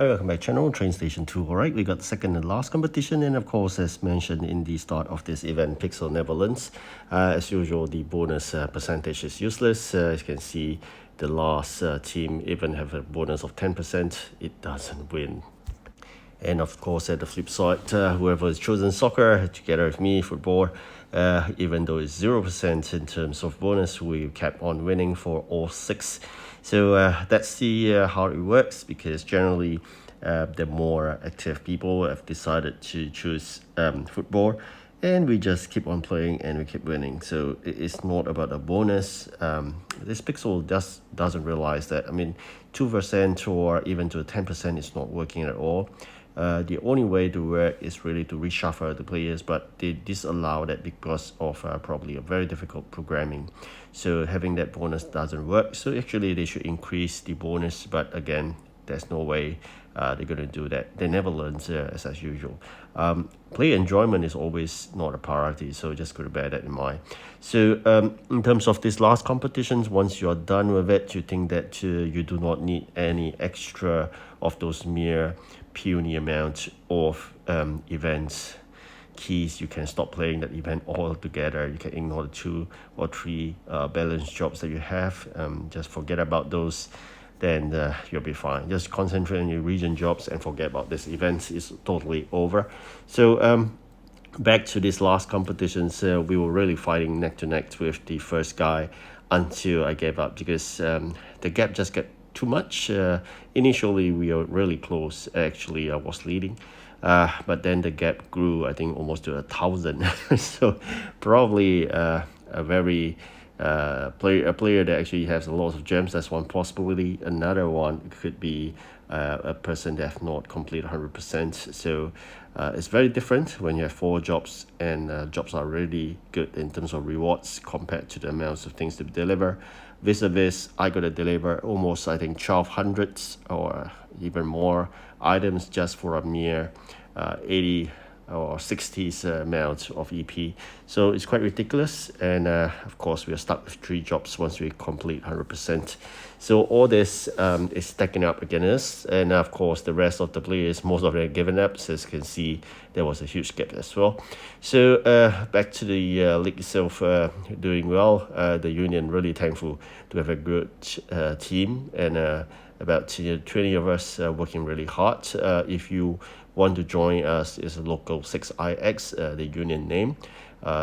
Hi, welcome back channel, TrainStation2. Alright, we got the second and last competition, and of course, as mentioned in the start of this event, Pixel Netherlands. As usual, the bonus percentage is useless. As you can see, the last team even have a bonus of 10%. It doesn't win. And of course, at the flip side, whoever has chosen soccer, together with me, football, even though it's 0% in terms of bonus, we kept on winning for all six. So that's the how it works, because generally the more active people have decided to choose football, and we just keep on playing and we keep winning. So it's not about a bonus. This Pixel doesn't realize that. I mean, 2% or even to 10% is not working at all. The only way to work is really to reshuffle the players, but they disallow that because of probably a very difficult programming. So having that bonus doesn't work. So actually they should increase the bonus, but again, there's no way they're going to do that. They never learn as usual. Player enjoyment is always not a priority, so just got to bear that in mind. So in terms of these last competitions, once you're done with it, you think that you do not need any extra of those mere puny amount of events keys. You can stop playing that event altogether. You can ignore the 2 or 3 balance jobs that you have. Just forget about those, then you'll be fine. Just concentrate on your region jobs and forget about this event. It's totally over. So back to this last competitions, we were really fighting neck to neck with the first guy until I gave up, because the gap just got too much. Initially we were really close. Actually, I was leading, but then the gap grew, I think, almost to 1,000. So probably a very a player that actually has a lot of gems. That's one possibility. Another one could be a person that have not complete 100%. So it's very different when you have 4 jobs, and jobs are really good in terms of rewards compared to the amounts of things to deliver. Vis-a-vis, I got to deliver almost, I think, 1,200 or even more items just for a mere 80 or 60s amount of EP. So it's quite ridiculous, and of course we are stuck with 3 jobs once we complete 100%. So all this is stacking up against us, and of course the rest of the players, most of them have given up. So as you can see, there was a huge gap as well. So back to the league itself, doing well. The Union really thankful to have a good team, and about 20 of us working really hard. If you want to join us, is local 6ix, the union name.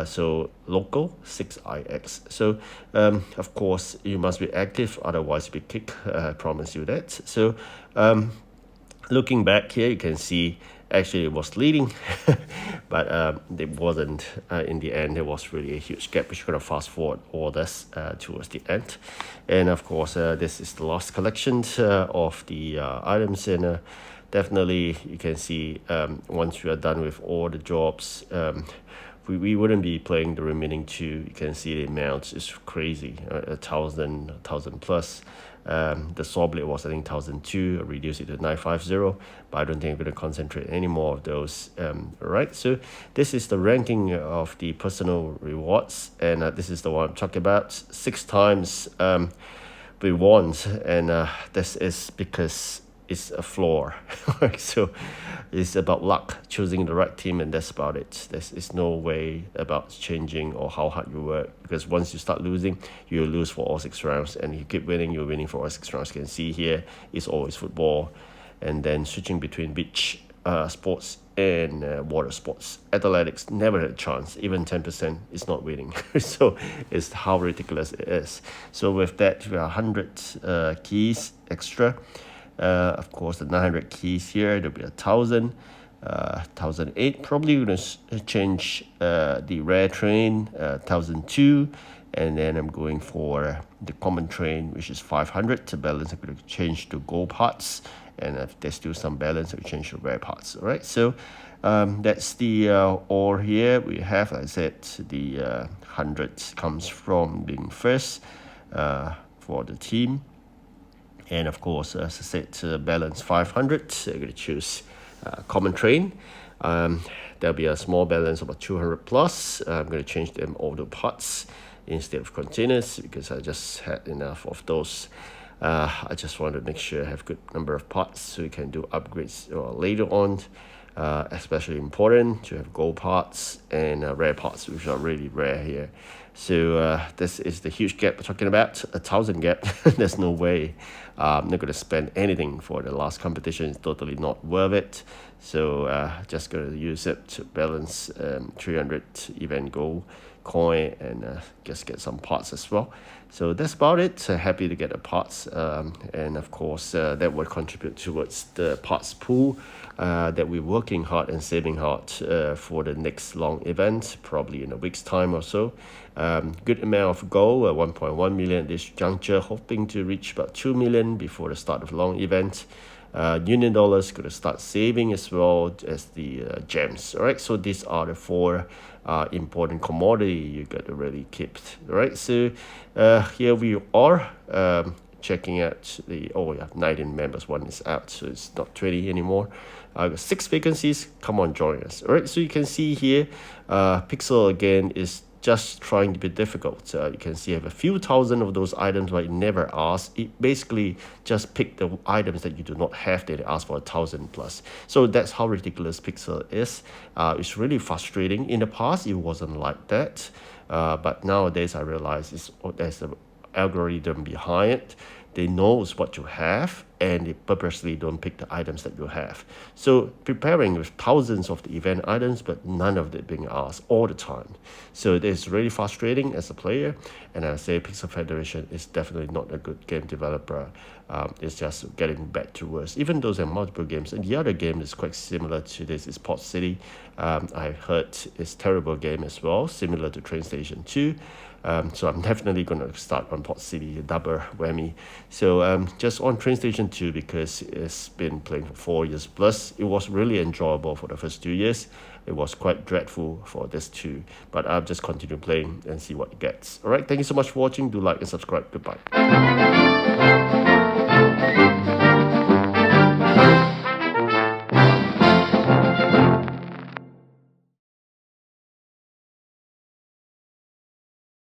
So local 6ix. So of course you must be active, otherwise you'll be kicked. I promise you that. So looking back here, you can see actually it was leading, but it wasn't. In the end, there was really a huge gap. We're going to fast forward all this towards the end. And of course, this is the last collection of the items, and definitely you can see once we are done with all the jobs, we wouldn't be playing the remaining 2. You can see the amounts is crazy, 1,000 plus. The saw blade was, I think, 1,002. I reduced it to 950, but I don't think I'm going to concentrate any more of those. Right, so this is the ranking of the personal rewards, and this is the one I'm talking about. 6 times we won, and this is because it's a floor. So it's about luck, choosing the right team, and that's about it. There's no way about changing or how hard you work, because once you start losing, you lose for all 6 rounds, and you keep winning, you're winning for all 6 rounds. You can see here it's always football, and then switching between beach sports and water sports. Athletics never had a chance. Even 10% is not winning. So it's how ridiculous it is. So with that, we are 100 keys extra. Of course, the 900 keys here, there'll be 1,000, 1,008. Probably going to change the rare train, 1,002, and then I'm going for the common train, which is 500 to balance. I'm going to change to gold parts, and if there's still some balance, I'll change to rare parts. All right, so that's the all here. We have, like I said, the 100 comes from being first for the team. And of course, as I said, balance 500. I'm going to choose common train. There'll be a small balance of about 200 plus. I'm going to change them all to parts instead of containers, because I just had enough of those I just want to make sure I have good number of parts so we can do upgrades later on. Especially important to have gold parts and rare parts, which are really rare here. So this is the huge gap we're talking about, 1,000 gap. There's no way I'm not going to spend anything for the last competition. It's totally not worth it. So just going to use it to balance 300 event gold coin and just get some parts as well. So that's about it. Happy to get the parts, and of course that will contribute towards the parts pool that we're working hard and saving hard for the next long event, probably in a week's time or so. Good amount of gold, 1.1 million at this juncture, hoping to reach about 2 million before the start of long event. Union dollars going to start saving as well as the gems. All right, so these are the four important commodity you got to really keep. All right, so here we are checking out the 19 members. One is out, so it's not 20 anymore. Got 6 vacancies. Come on, join us. All right, so you can see here, Pixel again is just trying to be difficult. You can see I have a few thousand of those items, but it never asks. It basically just pick the items that you do not have. They ask for 1,000 plus. So that's how ridiculous Pixel is. It's really frustrating. In the past, it wasn't like that. But nowadays, I realize there's an algorithm behind it. They knows what you have, and they purposely don't pick the items that you have. So preparing with thousands of the event items, but none of it being asked all the time. So it is really frustrating as a player, and I say Pixel Federation is definitely not a good game developer. It's just getting bad to worse. Even though there are multiple games, and the other game is quite similar to this is Port City. I heard it's terrible game as well, similar to TrainStation2. So I'm definitely going to start on Port City, double whammy. So just on TrainStation2 because it's been playing for 4 years plus. It was really enjoyable for the first 2 years. It was quite dreadful for this too. But I'll just continue playing and see what it gets. All right, thank you so much for watching. Do like and subscribe. Goodbye.